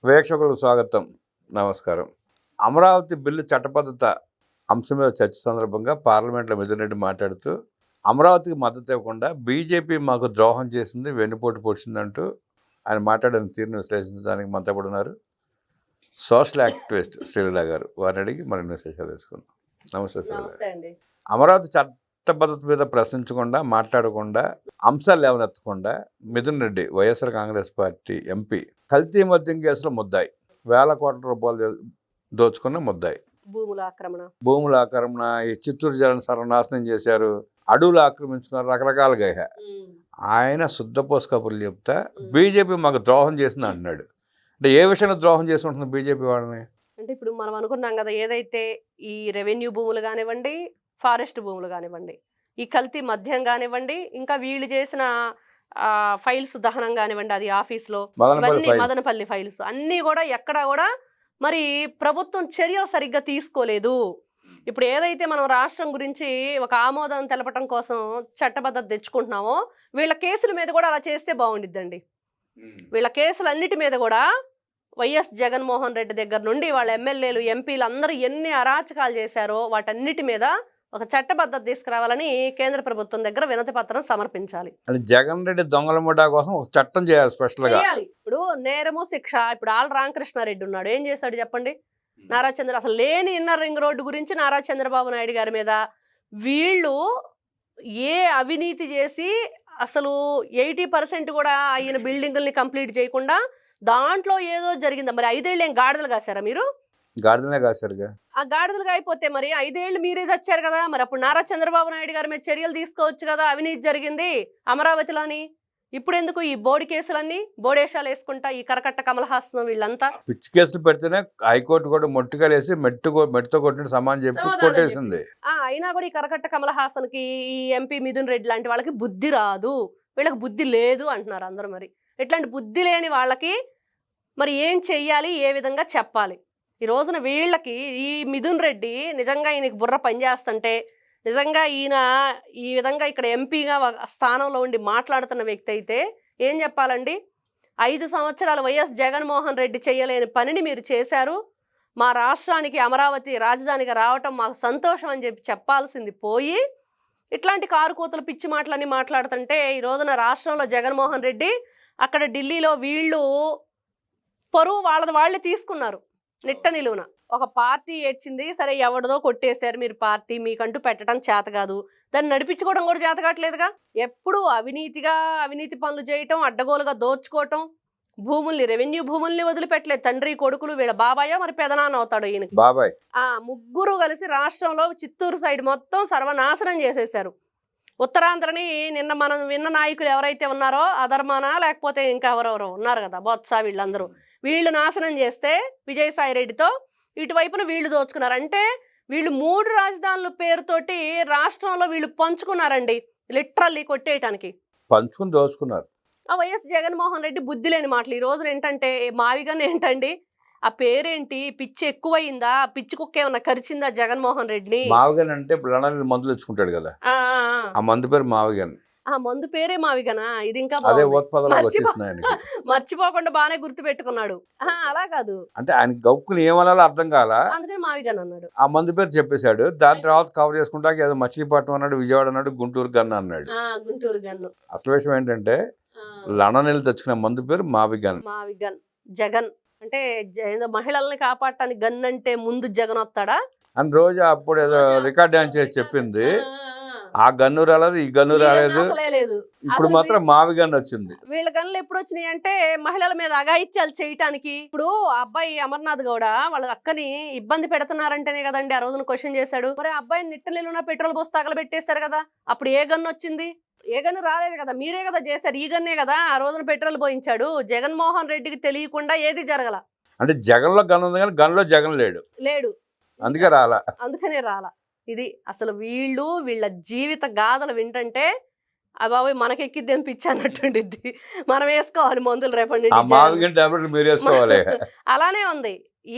వీక్షకులకు స్వాగతం. నమస్కారం. అమరావతి బిల్లు చట్టబద్ధత అంశం మీద చర్చ సందర్భంగా పార్లమెంట్లో మిథున్ రెడ్డి మాట్లాడుతూ అమరావతికి మద్దతు ఇవ్వకుండా బీజేపీ మాకు ద్రోహం చేసింది, వెన్నుపోటు పొడిచిందంటూ ఆయన మాట్లాడిన తీరును విశ్లేషించడానికి మనతో కూడా ఉన్నారు సోషల్ యాక్టివిస్ట్ శ్రీలీల గారు. వారిని అడిగి మరిన్ని విశేషాలు తెలుసుకుందాం. నమస్తే శ్రీలీల. అమరావతి చట్టబద్ధత మీద ప్రశ్నించకుండా, మాట్లాడకుండా, అంశాలు లేవనెత్తకుండా మిథున్ రెడ్డి వైఎస్ఆర్ కాంగ్రెస్ పార్టీ ఎంపీ కల్తీ మద్యం కేసులో ముద్దాయి, వేల కోట్ల రూపాయలు దోచుకున్న ముద్దాయి, భూముల ఆక్రమణ, ఈ చిత్తూరు జిల్లాను సర్వనాశనం చేశారు, అడవులు ఆక్రమించుకున్నారు, రకరకాలుగా ఆయన శుద్ధపోసు కబుర్లు చెప్తా బీజేపీ మాకు ద్రోహం చేసింది అంటున్నాడు. అంటే ఏ విషయంలో ద్రోహం చేసి ఉంటుంది బీజేపీ వాళ్ళని? అంటే ఇప్పుడు మనం అనుకున్నాం కదా, ఏదైతే ఈ రెవెన్యూ భూములు కానివ్వండి, ఫారెస్ట్ భూములు కానివ్వండి, ఈ కల్తీ మద్యం కానివ్వండి, ఇంకా వీళ్ళు చేసిన ఫైల్స్ దహనం కానివ్వండి, అది ఆఫీస్లో మదనపల్లి ఫైల్స్ అన్నీ కూడా ఎక్కడా కూడా మరి ప్రభుత్వం చర్యలు సరిగ్గా తీసుకోలేదు. ఇప్పుడు ఏదైతే మనం రాష్ట్రం గురించి ఒక ఆమోదం తెలపడం కోసం చట్టబద్ధత తెచ్చుకుంటున్నామో, వీళ్ళ కేసుల మీద కూడా అలా చేస్తే బాగుండిద్దండి. వీళ్ళ కేసులన్నిటి మీద కూడా వైఎస్ జగన్మోహన్ రెడ్డి దగ్గర నుండి వాళ్ళ ఎమ్మెల్యేలు, ఎంపీలు అందరూ ఎన్ని అరాచకాలు చేశారో వాటన్నిటి మీద ఒక చట్టబద్ధత తీసుకురావాలని కేంద్ర ప్రభుత్వం దగ్గర వినతి పత్రం సమర్పించాలి. జగన్ రెడ్డి దొంగల ముఠా కోసం ఒక చట్టం చేయాలి, స్పెషల్ గా. ఇప్పుడు నేరము శిక్ష. ఇప్పుడు ఆల్ రామకృష్ణారెడ్డి ఉన్నాడు, ఏం చేశాడు చెప్పండి? నారా చంద్ర అసలు లేని ఇన్నర్ రింగ్ రోడ్డు గురించి నారా చంద్రబాబు నాయుడు గారి మీద వీళ్ళు ఏ అవినీతి చేసి అసలు 80% కూడా ఆయన బిల్డింగుల్ని కంప్లీట్ చేయకుండా దాంట్లో ఏదో జరిగిందా? మరి 5 ఏళ్ళు ఏం గాడిదలు కాశారా మీరు? గాడిదలే కాశారుగా. ఆ గాడిదలుగా అయిపోతే మరి 5 ఏళ్ళు మీరే చచ్చారు కదా. మరి అప్పుడు నారా చంద్రబాబు నాయుడు గారి మీద చర్యలు తీసుకోవచ్చు కదా, అవినీతి జరిగింది అమరావతిలోని. ఇప్పుడు ఎందుకు ఈ బోడి కేసులన్నీ బోడేషాలు వేసుకుంటా ఈ కరకట్ట కమలహాసనం వీళ్ళంతా పిచ్చి కేసులు పెడితేనే హైకోర్టు కూడా మొట్టికలేసి మెట్టుతో కొట్టిన సమానం చెప్పి కొట్టేసింది. అయినా కూడా ఈ కరకట్ట కమలహాసన్ కి, ఈ ఎంపీ మిథున్ రెడ్డి లాంటి వాళ్ళకి బుద్ధి రాదు, వీళ్ళకి బుద్ధి లేదు అంటున్నారు అందరూ. మరి ఇట్లాంటి బుద్ధి లేని వాళ్ళకి మరి ఏం చెయ్యాలి, ఏ విధంగా చెప్పాలి? ఈ రోజున వీళ్ళకి ఈ మిథున్ రెడ్డి నిజంగా ఈయనకి బుర్ర పనిచేస్తుంటే, నిజంగా ఈయన ఈ విధంగా ఇక్కడ ఎంపీగా స్థానంలో ఉండి మాట్లాడుతున్న వ్యక్తి అయితే ఏం చెప్పాలండి? 5 సంవత్సరాలు వైఎస్ జగన్మోహన్ రెడ్డి చేయలేని పనిని మీరు చేశారు, మా రాష్ట్రానికి అమరావతి రాజధానిగా రావటం మాకు సంతోషం అని చెప్పాల్సింది పోయి ఇట్లాంటి కారుకూతలు పిచ్చి మాటలన్నీ మాట్లాడుతుంటే, ఈ రోజున రాష్ట్రంలో జగన్మోహన్ రెడ్డి అక్కడ ఢిల్లీలో వీళ్ళు పరువు వాళ్ళే తీసుకున్నారు నిట్ట నిలువున. ఒక పార్టీ ఏడ్చింది, సరే ఎవరిదో కొట్టేశారు మీరు, పార్టీ మీకంటూ పెట్టడం చేత కాదు, దాన్ని నడిపించుకోవడం కూడా చేత కావట్లేదుగా. ఎప్పుడు అవినీతి పనులు చేయటం, అడ్డగోలుగా దోచుకోవటం, భూముల్ని రెవెన్యూ భూముల్ని వదిలిపెట్టలేదు. తండ్రి కొడుకులు, వీళ్ళ బాబాయ్ మరి పెదనాన్న అవుతాడు ఈయనకి, బాబాయ్. ముగ్గురు కలిసి రాష్ట్రంలో చిత్తూరు సైడ్ మొత్తం సర్వనాశనం చేసేశారు. ఉత్తరాంధ్రని నిన్న మనం విన్న నాయకులు ఎవరైతే ఉన్నారో, అధర్మాన లేకపోతే ఇంకా ఎవరెవరో ఉన్నారు కదా, బొత్స, వీళ్ళందరూ వీళ్ళు నాశనం చేస్తే విజయసాయి రెడ్డితో ఇటువైపున వీళ్ళు దోచుకున్నారు. అంటే వీళ్ళు 3 రాజధానుల పేరుతోటి రాష్ట్రంలో వీళ్ళు పంచుకున్నారండి, లిటరల్లీ కొట్టేయటానికి పంచుకుని దోచుకున్నారు. ఆ వైఎస్ జగన్మోహన్ రెడ్డి బుద్ధి లేని మాటలు. ఈ రోజున ఏంటంటే మావిగానే ఏంటండి ఆ పేరేంటి, పిచ్చి ఎక్కువయిందా, పిచ్చి కుక్క ఏమన్నా కరిచిందా జగన్మోహన్ రెడ్డిని? మావిగన్ అంటే మందులు తెచ్చుకుంటాడు కదా, ఆ మందు పేరు మావిగన్. ఆ మందు పేరే మావిగనా? ఇది ఇంకా మర్చిపోకుండా బాగానే గుర్తు పెట్టుకున్నాడు. అలా కాదు అంటే ఆయన గౌక్కుని ఏమనాలో అర్థం కాల, అందుకని మావిగన్ అన్నాడు. ఆ మందు పేరు చెప్పేశాడు. దాని తర్వాత కవర్ చేసుకుంటా ఏదో మచిలీపట్నం అన్నాడు, విజయవాడ అన్నాడు, గుంటూరు గన్ను అన్నాడు. గుంటూరు గన్ను. అసలు విషయం ఏంటంటే లండన్ తెచ్చుకున్న మందు పేరు మావిగన్. జగన్ అంటే మహిళల్ని కాపాడటానికి గన్ అంటే ముందు జగన్ వస్తాడా అని రోజు అప్పుడు ఏదో రికార్డ్ డాన్స్ చేసి చెప్పింది. ఆ గన్ను రాలేదు, ఈ గన్ను రాలేదు, ఇప్పుడు మాత్రం మావి గన్ను వచ్చింది. వీళ్ళ గన్నులు ఎప్పుడు వచ్చినాయి అంటే మహిళల మీద అఘాయిత్యాలు చేయటానికి. ఇప్పుడు అబ్బాయి అమర్నాథ్ గౌడ వాళ్ళ అక్కని ఇబ్బంది పెడుతున్నారంటేనే కదండి ఆ రోజున క్వశ్చన్ చేశాడు. మరి అబ్బాయి నిట్టనిలున్న పెట్రోల్ పోసి తగలబెట్టేశారు కదా, అప్పుడు ఏ గన్ను వచ్చింది? ఏ గన్ను రాలేదు కదా, మీరే కదా చేశారు. ఈ గన్నే కదా ఆ రోజున పెట్రోల్ పోయించాడు. జగన్మోహన్ రెడ్డికి తెలియకుండా ఏది జరగల. అంటే జగన్ లో గన్ ఉంది కానీ గన్లో జగన్ లేడు, అందుకనే రాలా. ఇది అసలు వీళ్ళ జీవిత గాథలు వింటంటే బాబాయ్ మనకెక్కిద్ది అనిపించి అన్నట్టుండిద్ది. మనం వేసుకోవాలి మందులు రేపటి నుంచి. అలానే ఉంది.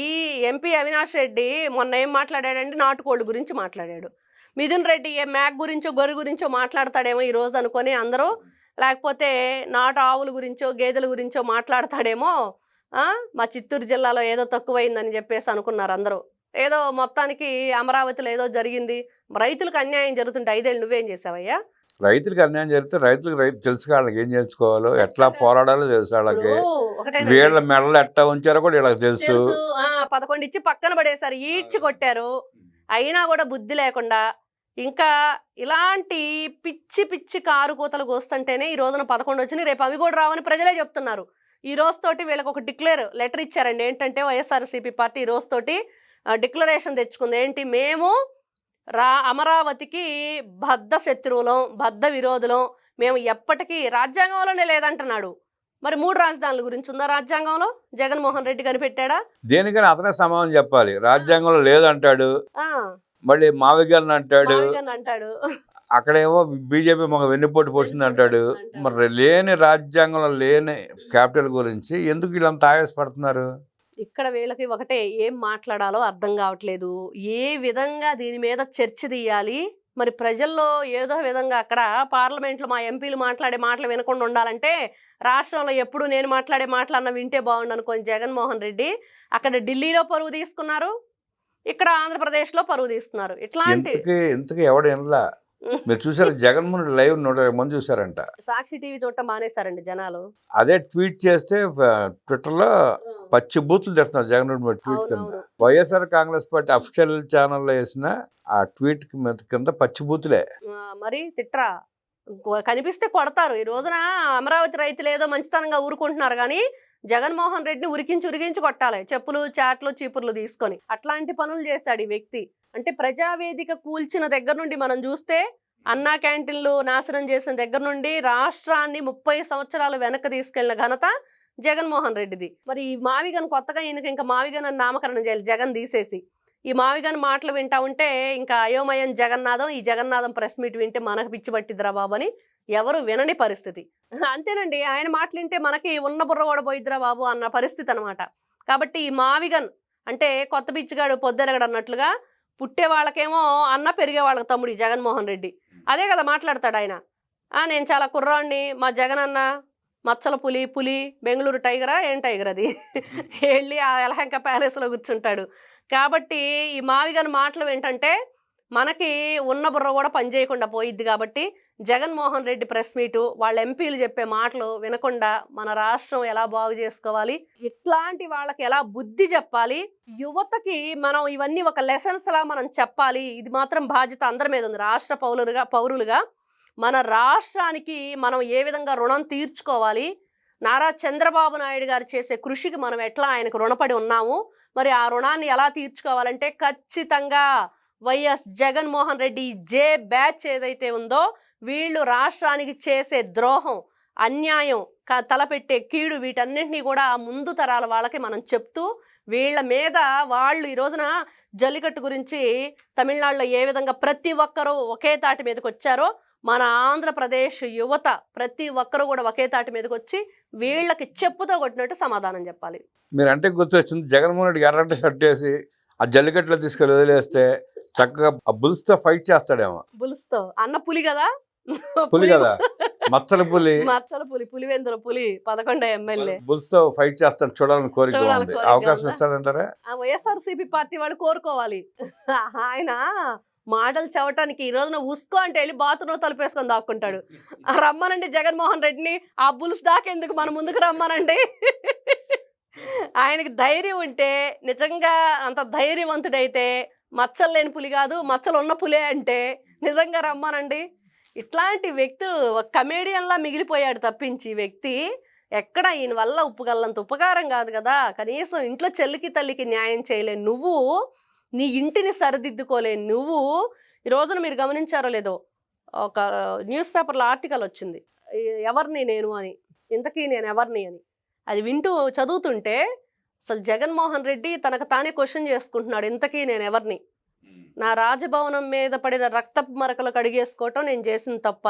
ఈ ఎంపీ అవినాష్ రెడ్డి మొన్న ఏం మాట్లాడాడంటే నాటుకోళ్ళు గురించి మాట్లాడాడు. మిథున్ రెడ్డి ఏ మ్యాక్ గురించో గొర్రె గురించో మాట్లాడతాడేమో ఈ రోజు అనుకొని అందరూ, లేకపోతే నాటు ఆవుల గురించో గేదెల గురించో మాట్లాడతాడేమో మా చిత్తూరు జిల్లాలో ఏదో తక్కువైందని చెప్పేసి అనుకున్నారు అందరూ. ఏదో మొత్తానికి అమరావతిలో ఏదో జరిగింది, రైతులకు అన్యాయం జరుగుతుంటే 5 ఏళ్ళు నువ్వేం చేసావయ్యా? రైతులకు అన్యాయం జరిగితే రైతు తెలుసు వాళ్ళకి ఏం చేసుకోవాలో, ఎట్లా పోరాడాలో తెలుసు వాళ్ళకి. వీళ్ళ మెడలు ఎట్లా ఉంచారో కూడా వీళ్ళకి తెలుసు. 11 ఇచ్చి పక్కన పడేశారు, ఈడ్చి కొట్టారు. అయినా కూడా బుద్ధి లేకుండా ఇంకా ఇలాంటి పిచ్చి పిచ్చి కారు కూతలు కోస్తుంటేనే ఈ రోజున 11 వచ్చినాయి, రేపు అవి కూడా రావని ప్రజలే చెప్తున్నారు. ఈ రోజుతోటి వీళ్ళకి ఒక లెటర్ ఇచ్చారండి. ఏంటంటే వైఎస్ఆర్సీపీ పార్టీ ఈ రోజుతోటి డిక్లరేషన్ తెచ్చుకుంది. ఏంటి, మేము అమరావతికి బద్ధ శత్రువులం, బద్ధ విరోధులం, మేము ఎప్పటికీ రాజ్యాంగంలోనే లేదంటున్నాడు. మరి 3 రాజధానుల గురించి ఉందా రాజ్యాంగంలో? జగన్మోహన్ రెడ్డి కనిపెట్టాడా? దేనికని అతనే సమాధానం చెప్పాలి. రాజ్యాంగంలో లేదంటాడు, మళ్ళీ మావిగన్ అంటాడు, అక్కడేమో బీజేపీ మాకు వెన్నుపోటు పొడిచింది అంటాడు. మరి లేని రాజ్యాంగంలో లేని క్యాపిటల్ గురించి ఎందుకు వీళ్ళంతా ఆవేశపడుతున్నారు? ఇక్కడ వీళ్ళకి ఒకటే, ఏం మాట్లాడాలో అర్థం కావట్లేదు. ఏ విధంగా దీని మీద చర్చ తీయాలి, మరి ప్రజల్లో ఏదో విధంగా అక్కడ పార్లమెంట్లో మా ఎంపీలు మాట్లాడే మాటలు వినకుండా ఉండాలంటే రాష్ట్రంలో ఎప్పుడు నేను మాట్లాడే మాటలన్న వింటే బాగుండు అనుకోని జగన్మోహన్ రెడ్డి అక్కడ ఢిల్లీలో పరువు తీసుకున్నారు, ఇక్కడ ఆంధ్రప్రదేశ్లో పరువు తీస్తున్నారు. ఇట్లాంటి ఇంతకీ ఎవడు వినలా? మీరు చూసారు జగన్మోహన్ రెడ్డి లైవ్ 120 మంది చూసారంట. సాక్షి టీవీ చూడటం మానేశారండి జనాలు. అదే ట్వీట్ చేస్తే ట్విట్టర్లో పచ్చి బూతులు తిడుతున్నారు జగన్ రెడ్డి ట్వీట్ కింద. వైఎస్ఆర్ కాంగ్రెస్ పార్టీ అఫీషియల్ ఛానల్లో వేసిన ఆ ట్వీట్ కింద పచ్చి బూతులే. మరి తిట్రా, కనిపిస్తే కొడతారు. ఈ రోజున అమరావతి రైతులు ఏదో మంచితనంగా ఊరుకుంటున్నారు కానీ జగన్మోహన్ రెడ్డిని ఉరికించి కొట్టాలి, చెప్పులు చాట్లు చీపుర్లు తీసుకొని. అట్లాంటి పనులు చేశాడు ఈ వ్యక్తి. అంటే ప్రజావేదిక కూల్చిన దగ్గర నుండి మనం చూస్తే, అన్నా క్యాంటీన్లు నాశనం చేసిన దగ్గర నుండి రాష్ట్రాన్ని 30 సంవత్సరాలు వెనక్కి తీసుకెళ్లిన ఘనత జగన్మోహన్ రెడ్డిది. మరి ఈ మావిగన్ కొత్తగా ఈయనకి ఇంకా మావిగన్ అని నామకరణం చేయాలి, జగన్ తీసేసి. ఈ మావిగన్ మాటలు వింటా ఉంటే ఇంకా అయోమయం జగన్నాథం. ఈ జగన్నాథం ప్రెస్ మీట్ వింటే మనకు పిచ్చి పట్టిద్దిరా బాబు అని ఎవరు వినని పరిస్థితి. అంతేనండి, ఆయన మాటలు వింటే మనకి ఉన్న బుర్ర కూడా పోయిద్దిరా బాబు అన్న పరిస్థితి అనమాట. కాబట్టి ఈ మావిగన్ అంటే కొత్త పిచ్చిగాడు పొద్దెరగడు అన్నట్లుగా, పుట్టే వాళ్ళకేమో అన్న, పెరిగే వాళ్ళకి తమ్ముడు ఈ జగన్మోహన్ రెడ్డి. అదే కదా మాట్లాడతాడు ఆయన. నేను చాలా కుర్రాడిని, మా జగన్ అన్న మచ్చల పులి బెంగళూరు టైగరా ఏం టైగర్ అది వెళ్ళి ఆ యలహంక ప్యాలెస్లో కూర్చుంటాడు. కాబట్టి ఈ మావిగన్ మాటలు ఏంటంటే మనకి ఉన్న బుర్ర కూడా పనిచేయకుండా పోయిద్ది. కాబట్టి జగన్మోహన్ రెడ్డి ప్రెస్ మీటు, వాళ్ళ ఎంపీలు చెప్పే మాటలు వినకుండా మన రాష్ట్రం ఎలా బాగు చేసుకోవాలి, ఇట్లాంటి వాళ్ళకి ఎలా బుద్ధి చెప్పాలి, యువతకి మనం ఇవన్నీ ఒక లెసన్స్ లా మనం చెప్పాలి. ఇది మాత్రం బాధ్యత అందరి మీద ఉంది. రాష్ట్ర పౌరులుగా మన రాష్ట్రానికి మనం ఏ విధంగా రుణం తీర్చుకోవాలి, నారా చంద్రబాబు నాయుడు గారు చేసే కృషికి మనం ఎట్లా ఆయనకు రుణపడి ఉన్నాము, మరి ఆ రుణాన్ని ఎలా తీర్చుకోవాలంటే ఖచ్చితంగా వైఎస్ జగన్మోహన్ రెడ్డి జే బ్యాచ్ ఏదైతే ఉందో, వీళ్ళు రాష్ట్రానికి చేసే ద్రోహం, అన్యాయం, తలపెట్టే కీడు, వీటన్నింటినీ కూడా ముందు తరాల వాళ్ళకి మనం చెప్తూ, వీళ్ళ మీద వాళ్ళు ఈ రోజున జల్లికట్టు గురించి తమిళనాడులో ఏ విధంగా ప్రతి ఒక్కరూ ఒకే తాటి మీదకి వచ్చారో, మన ఆంధ్రప్రదేశ్ యువత ప్రతి ఒక్కరు కూడా ఒకే తాటి మీదకి వచ్చి వీళ్ళకి చెప్పుతో కొట్టినట్టు సమాధానం చెప్పాలి. మీరంటే గుర్తొచ్చింది, జగన్మోహన్ రెడ్డి ఎర్రటి షర్ట్ వేసి ఆ జల్లికట్లో తీసుకెళ్ళి వదిలేస్తే చక్కగా ఆ బుల్స్తో ఫైట్ చేస్తాడేమో. బుల్స్తో అన్న పులి కదా, మచ్చల పులి, పులివెందుల పులి 11 ఎమ్మెల్యే బుల్స్తో ఫైట్ చేస్తాడు, చూడాలని కోరిక ఉంది. అవకాశం ఇస్తాడంటారా? వైఎస్ఆర్సీపీ పార్టీ వాళ్ళు కోరుకోవాలి. ఆయన మాటలు చవటానికి ఈ రోజున ఉస్కో అంటే వెళ్ళి బాత్రూంలో తలుపేసుకొని దాక్కుంటాడు. రమ్మనండి జగన్మోహన్ రెడ్డిని, ఆ బుల్స్ దాకేందుకు మన ముందుకు రమ్మనండి. ఆయనకి ధైర్యం ఉంటే, నిజంగా అంత ధైర్యవంతుడైతే, మచ్చలు లేని పులి కాదు మచ్చలు ఉన్న పులే అంటే నిజంగా రమ్మనండి. ఇట్లాంటి వ్యక్తులు కమేడియన్లా మిగిలిపోయాడు తప్పించి వ్యక్తి ఎక్కడ ఈయన వల్ల ఉప్పుగల్లంత ఉపకారం కాదు కదా. కనీసం ఇంట్లో చెల్లికి తల్లికి న్యాయం చేయలే నువ్వు, నీ ఇంటిని సరిదిద్దుకోలేని నువ్వు. ఈ రోజున మీరు గమనించారో లేదో, ఒక న్యూస్ పేపర్లో ఆర్టికల్ వచ్చింది, ఎవరిని నేను అని, ఇంతకీ నేను ఎవరిని అని. అది వింటూ చదువుతుంటే అసలు జగన్మోహన్ రెడ్డి తనకు తానే క్వశ్చన్ చేసుకుంటున్నాడు, ఇంతకీ నేను ఎవరిని, నా రాజభవనం మీద పడిన రక్తపు మరకలు కడిగేసుకోవటం నేను చేసిన తప్ప,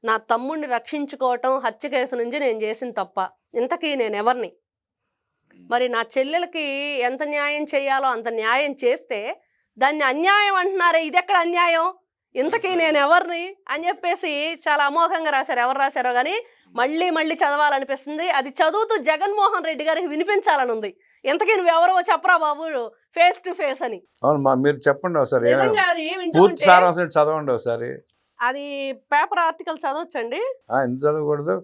నా తమ్ముడిని రక్షించుకోవటం హత్య కేసు నుంచి నేను చేసిన తప్ప, ఇంతకీ నేను ఎవరిని, మరి నా చెల్లెలకి ఎంత న్యాయం చేయాలో అంత న్యాయం చేస్తే దాన్ని అన్యాయం అంటున్నారే, ఇది ఎక్కడ అన్యాయం, ఇంతకీ నేను ఎవరిని అని చెప్పేసి చాలా అమోఘంగా రాశారు. ఎవరు రాశారో కానీ మళ్ళీ మళ్ళీ చదవాలనిపిస్తుంది. అది చదువుతూ జగన్మోహన్ రెడ్డి గారికి వినిపించాలని ఉంది. ఇంతకీ నువ్వెవరో చెప్పరా బాబు ఫేస్ టు ఫేస్ అని. అవును, మీరు చెప్పండి ఒకసారి, నిజంగా అది పూర్తి వింటుంటే సారాంశం చదవండి ఒకసారి. అది పేపర్ ఆర్టికల్ చదవచ్చండి. ఎందుకు చదవకూడదు?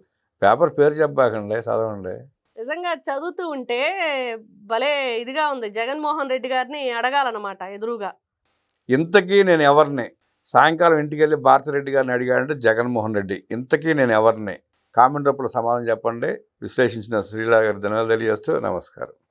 పేపర్ పేరు చెప్పబాకండి, చదవండి. నిజంగా చదువుతూ ఉంటే భలే ఇదిగా ఉంది. జగన్మోహన్ రెడ్డి గారిని అడగాలన్నమాట ఎదురుగా. ఇంతకీ నేను ఎవరిని? సాయంకాలం ఇంటికి వెళ్ళి భారతిరెడ్డి గారిని అడిగాడంటే జగన్మోహన్ రెడ్డి. ఇంతకీ నేను ఎవరిని? కామెంట్ రూపంలో సమాధానం చెప్పండి. విశ్లేషించిన శ్రీలా గారి ధన్యవాదాలు తెలియజేస్తూ నమస్కారం.